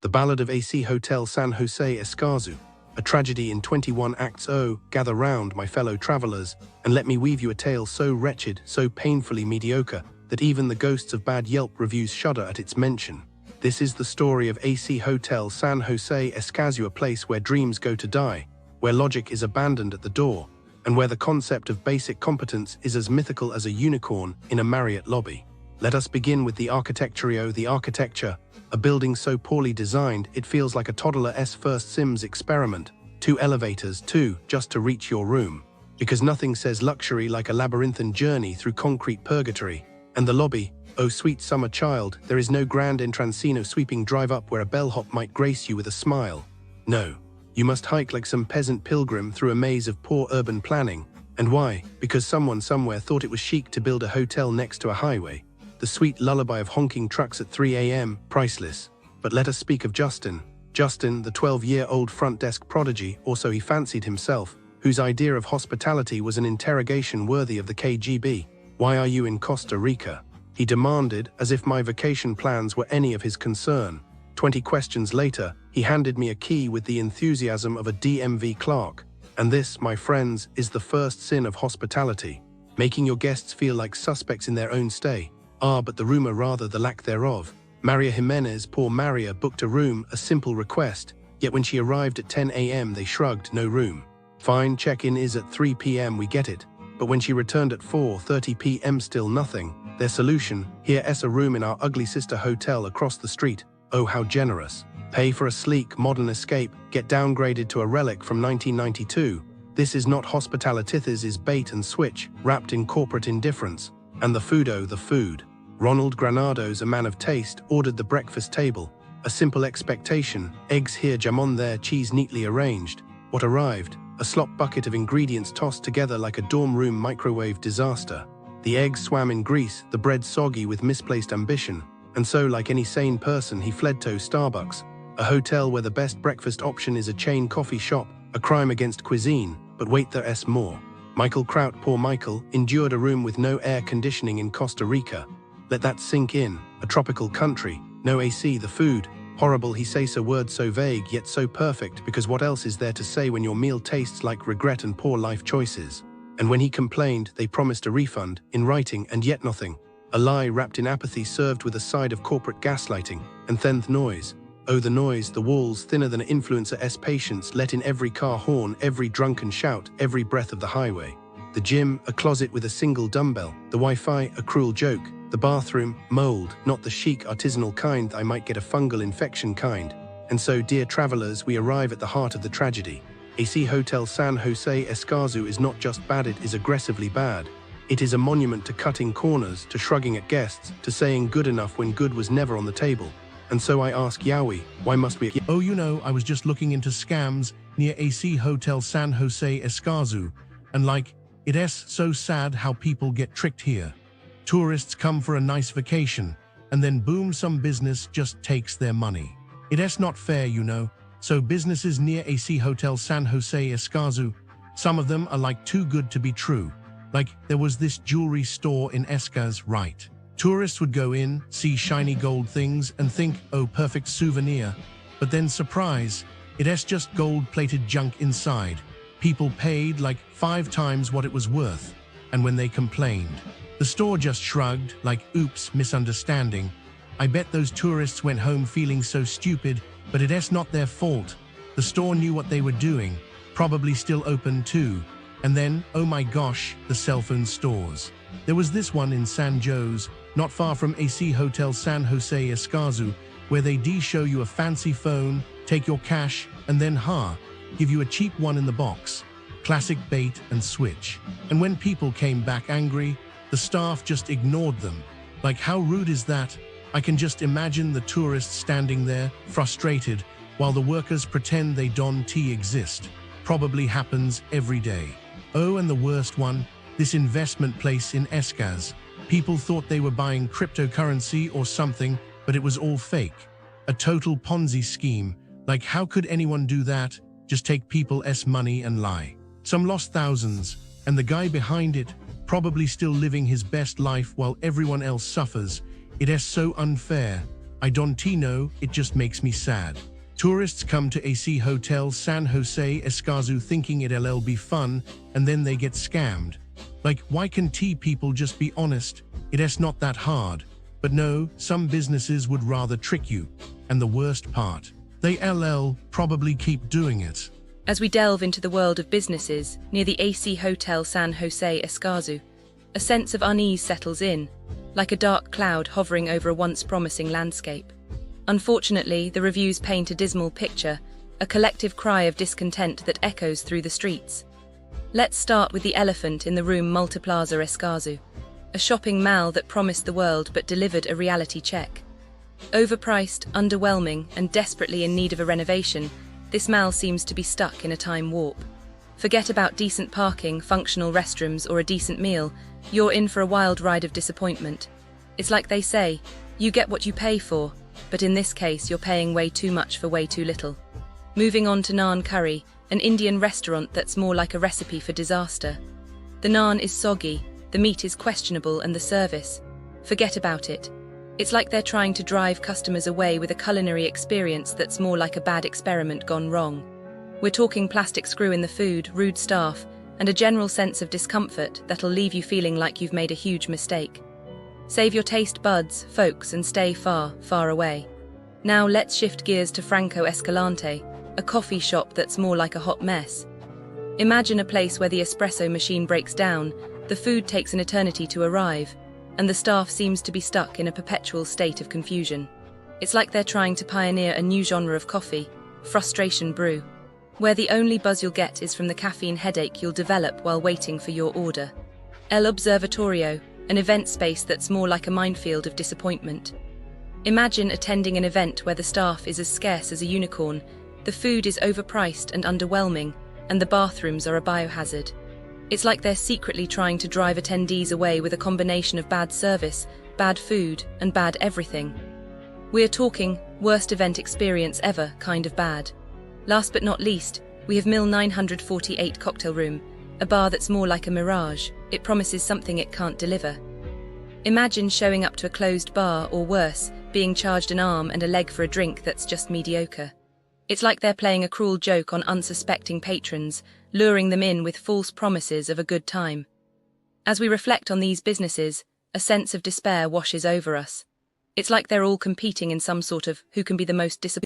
The Ballad of AC Hotel San Jose Escazu, a tragedy in 21 acts. Oh, gather round, my fellow travelers, and let me weave you a tale so wretched, so painfully mediocre, that even the ghosts of bad Yelp reviews shudder at its mention. This is the story of AC Hotel San Jose Escazu, a place where dreams go to die, where logic is abandoned at the door, and where the concept of basic competence is as mythical as a unicorn in a Marriott lobby. Let us begin with the architecture. The architecture, a building so poorly designed it feels like a toddler's first Sims experiment. 2 elevators, just to reach your room. Because nothing says luxury like a labyrinthine journey through concrete purgatory. And the lobby, oh sweet summer child, there is no grand entrancino sweeping drive-up where a bellhop might grace you with a smile. No, you must hike like some peasant pilgrim through a maze of poor urban planning. And why? Because someone somewhere thought it was chic to build a hotel next to a highway. The sweet lullaby of honking trucks at 3 a.m., priceless. But let us speak of Justin. Justin, the 12-year-old front desk prodigy, or so he fancied himself, whose idea of hospitality was an interrogation worthy of the KGB. Why are you in Costa Rica? He demanded, as if my vacation plans were any of his concern. 20 questions later, he handed me a key with the enthusiasm of a DMV clerk. And this, my friends, is the first sin of hospitality. Making your guests feel like suspects in their own stay. But the rumor, rather the lack thereof. Maria Jimenez, poor Maria, booked a room, a simple request, yet when she arrived at 10 a.m. they shrugged, no room. Fine, check-in is at 3 p.m. we get it. But when she returned at 4:30 p.m. still nothing. Their solution, here's a room in our ugly sister hotel across the street. Oh, how generous. Pay for a sleek, modern escape, get downgraded to a relic from 1992. This is not hospitality, this is bait and switch, wrapped in corporate indifference. And the food, oh, the food. Ronald Granados, a man of taste, ordered the breakfast table. A simple expectation, eggs here, jamon there, cheese neatly arranged. What arrived? A slop bucket of ingredients tossed together like a dorm room microwave disaster. The eggs swam in grease, the bread soggy with misplaced ambition. And so, like any sane person, he fled to Starbucks, a hotel where the best breakfast option is a chain coffee shop, a crime against cuisine. But wait, there's more. Michael Kraut, poor Michael, endured a room with no air conditioning in Costa Rica. Let that sink in. A tropical country, no AC, the food. Horrible, he says a word so vague yet so perfect, because what else is there to say when your meal tastes like regret and poor life choices? And when he complained, they promised a refund, in writing, and yet nothing. A lie wrapped in apathy served with a side of corporate gaslighting, and then the noise. Oh, the noise, the walls thinner than an influencer's patience, let in every car horn, every drunken shout, every breath of the highway. The gym, a closet with a single dumbbell. The Wi-Fi, a cruel joke. The bathroom, mold, not the chic artisanal kind I might get a fungal infection kind. And so, dear travelers, we arrive at the heart of the tragedy. AC Hotel San Jose Escazu is not just bad, it is aggressively bad. It is a monument to cutting corners, to shrugging at guests, to saying good enough when good was never on the table. And so I ask Yowie, why must we— Oh, you know, I was just looking into scams near AC Hotel San Jose Escazu, and it's so sad how people get tricked here. Tourists come for a nice vacation, and then boom, some business just takes their money. It's not fair, you know. So businesses near AC Hotel San Jose Escazu, some of them are too good to be true. There was this jewelry store in Escaz, right? Tourists would go in, see shiny gold things, and think, oh, perfect souvenir. But then surprise, it's just gold-plated junk inside. People paid 5 times what it was worth. And when they complained, the store just shrugged, oops, misunderstanding. I bet those tourists went home feeling so stupid, but it's not their fault. The store knew what they were doing, probably still open too. And then, oh my gosh, the cell phone stores. There was this one in San Jose, not far from AC Hotel San Jose Escazu, where they show you a fancy phone, take your cash, and then give you a cheap one in the box. Classic bait and switch. And when people came back angry, the staff just ignored them. How rude is that? I can just imagine the tourists standing there, frustrated, while the workers pretend they don't exist. Probably happens every day. Oh, and the worst one, this investment place in Escaz. People thought they were buying cryptocurrency or something, but it was all fake. A total Ponzi scheme. How could anyone do that? Just take people's money and lie. Some lost thousands, and the guy behind it, probably still living his best life while everyone else suffers. It is so unfair. I don't know, it just makes me sad. Tourists come to AC Hotel San Jose Escazu thinking it'll be fun, and then they get scammed. Like, why can't people just be honest? It is not that hard. But no, some businesses would rather trick you. And the worst part, they probably keep doing it. As we delve into the world of businesses near the AC Hotel San Jose Escazu, a sense of unease settles in, like a dark cloud hovering over a once promising landscape. Unfortunately, the reviews paint a dismal picture, a collective cry of discontent that echoes through the streets. Let's start with the elephant in the room, Multiplaza Escazu, a shopping mall that promised the world but delivered a reality check. Overpriced, underwhelming, and desperately in need of a renovation, this mall seems to be stuck in a time warp. Forget about decent parking, functional restrooms, or a decent meal. You're in for a wild ride of disappointment. It's like they say, you get what you pay for, but in this case you're paying way too much for way too little. Moving on to Naan Curry, an Indian restaurant that's more like a recipe for disaster. The naan is soggy, the meat is questionable, and the service, forget about it. It's like they're trying to drive customers away with a culinary experience that's more like a bad experiment gone wrong. We're talking plastic screw in the food, rude staff, and a general sense of discomfort that'll leave you feeling like you've made a huge mistake. Save your taste buds, folks, and stay far, far away. Now let's shift gears to Franco Escalante, a coffee shop that's more like a hot mess. Imagine a place where the espresso machine breaks down, the food takes an eternity to arrive, and the staff seems to be stuck in a perpetual state of confusion. It's like they're trying to pioneer a new genre of coffee, frustration brew, where the only buzz you'll get is from the caffeine headache you'll develop while waiting for your order. El Observatorio, an event space that's more like a minefield of disappointment. Imagine attending an event where the staff is as scarce as a unicorn, the food is overpriced and underwhelming, and the bathrooms are a biohazard. It's like they're secretly trying to drive attendees away with a combination of bad service, bad food, and bad everything. We're talking worst event experience ever kind of bad. Last but not least, we have Mill 948 Cocktail Room, a bar that's more like a mirage. It promises something it can't deliver. Imagine showing up to a closed bar, or worse, being charged an arm and a leg for a drink that's just mediocre. It's like they're playing a cruel joke on unsuspecting patrons, luring them in with false promises of a good time. As we reflect on these businesses, a sense of despair washes over us. It's like they're all competing in some sort of who can be the most disappointing.